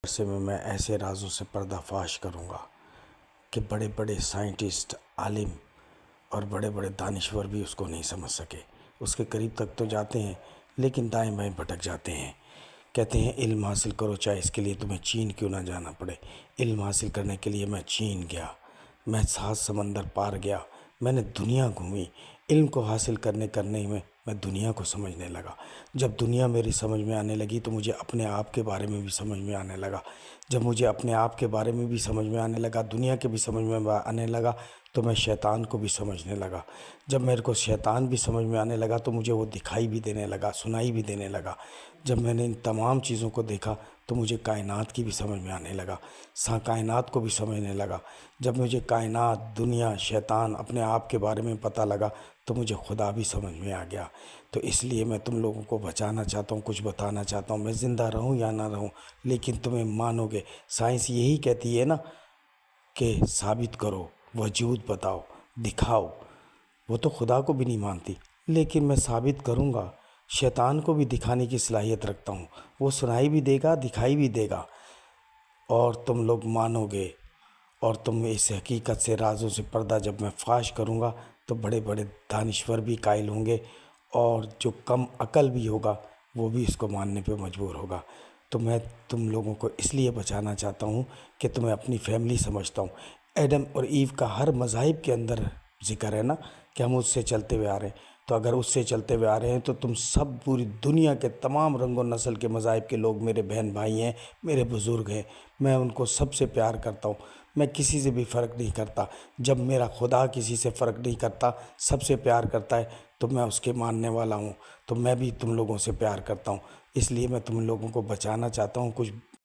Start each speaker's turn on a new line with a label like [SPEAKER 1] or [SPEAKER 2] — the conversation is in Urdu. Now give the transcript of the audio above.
[SPEAKER 1] عرصے میں میں ایسے رازوں سے پردہ فاش کروں گا کہ بڑے بڑے سائنٹسٹ، عالم اور بڑے بڑے دانشور بھی اس کو نہیں سمجھ سکے۔ اس کے قریب تک تو جاتے ہیں لیکن دائیں بائیں بھٹک جاتے ہیں۔ کہتے ہیں علم حاصل کرو چاہے اس کے لیے تمہیں چین کیوں نہ جانا پڑے۔ علم حاصل کرنے کے لیے میں چین گیا، میں 7 سمندر پار گیا، میں نے دنیا گھومی۔ علم کو حاصل کرنے میں دنیا کو سمجھنے لگا۔ جب دنیا میری سمجھ میں آنے لگی تو مجھے اپنے آپ کے بارے میں بھی سمجھ میں آنے لگا۔ جب مجھے اپنے آپ کے بارے میں بھی سمجھ میں آنے لگا، دنیا کے بھی سمجھ میں آنے لگا، تو میں شیطان کو بھی سمجھنے لگا۔ جب میرے کو شیطان بھی سمجھ میں آنے لگا تو مجھے وہ دکھائی بھی دینے لگا، سنائی بھی دینے لگا۔ جب میں نے ان تمام چیزوں کو دیکھا تو مجھے کائنات کی بھی سمجھ میں آنے لگا، کائنات کو بھی سمجھنے لگا۔ جب مجھے کائنات، دنیا، شیطان، اپنے آپ کے بارے میں پتہ لگا تو مجھے خدا بھی سمجھ میں آ گیا۔ تو اس لیے میں تم لوگوں کو بچانا چاہتا ہوں، کچھ بتانا چاہتا ہوں۔ میں زندہ رہوں یا نہ رہوں لیکن تمہیں مانو گے۔ سائنس یہی کہتی ہے نا کہ ثابت کرو، وجود بتاؤ، دکھاؤ۔ وہ تو خدا کو بھی نہیں مانتی لیکن میں ثابت کروں گا۔ شیطان کو بھی دکھانے کی صلاحیت رکھتا ہوں، وہ سنائی بھی دے گا، دکھائی بھی دے گا، اور تم لوگ مانو گے۔ اور تم اس حقیقت سے، رازوں سے پردہ جب میں فاش کروں گا تو بڑے بڑے دانشور بھی قائل ہوں گے، اور جو کم عقل بھی ہوگا وہ بھی اس کو ماننے پہ مجبور ہوگا۔ تو میں تم لوگوں کو اس لیے بچانا چاہتا ہوں کہ تمہیں اپنی فیملی سمجھتا ہوں۔ ایڈم اور ایو کا ہر مذاہب کے اندر ذکر ہے نا کہ ہم اس سے چلتے ہوئے آ رہے ہیں۔ تو اگر اس سے چلتے ہوئے آ رہے ہیں تو تم سب، پوری دنیا کے تمام رنگ و نسل کے مذاہب کے لوگ میرے بہن بھائی ہیں، میرے بزرگ ہیں۔ میں ان کو سب سے پیار کرتا ہوں، میں کسی سے بھی فرق نہیں کرتا۔ جب میرا خدا کسی سے فرق نہیں کرتا، سب سے پیار کرتا ہے، تو میں اس کے ماننے والا ہوں۔ تو میں بھی تم لوگوں سے پیار کرتا ہوں، اس لیے میں تم لوگوں کو بچانا چاہتا ہوں، کچھ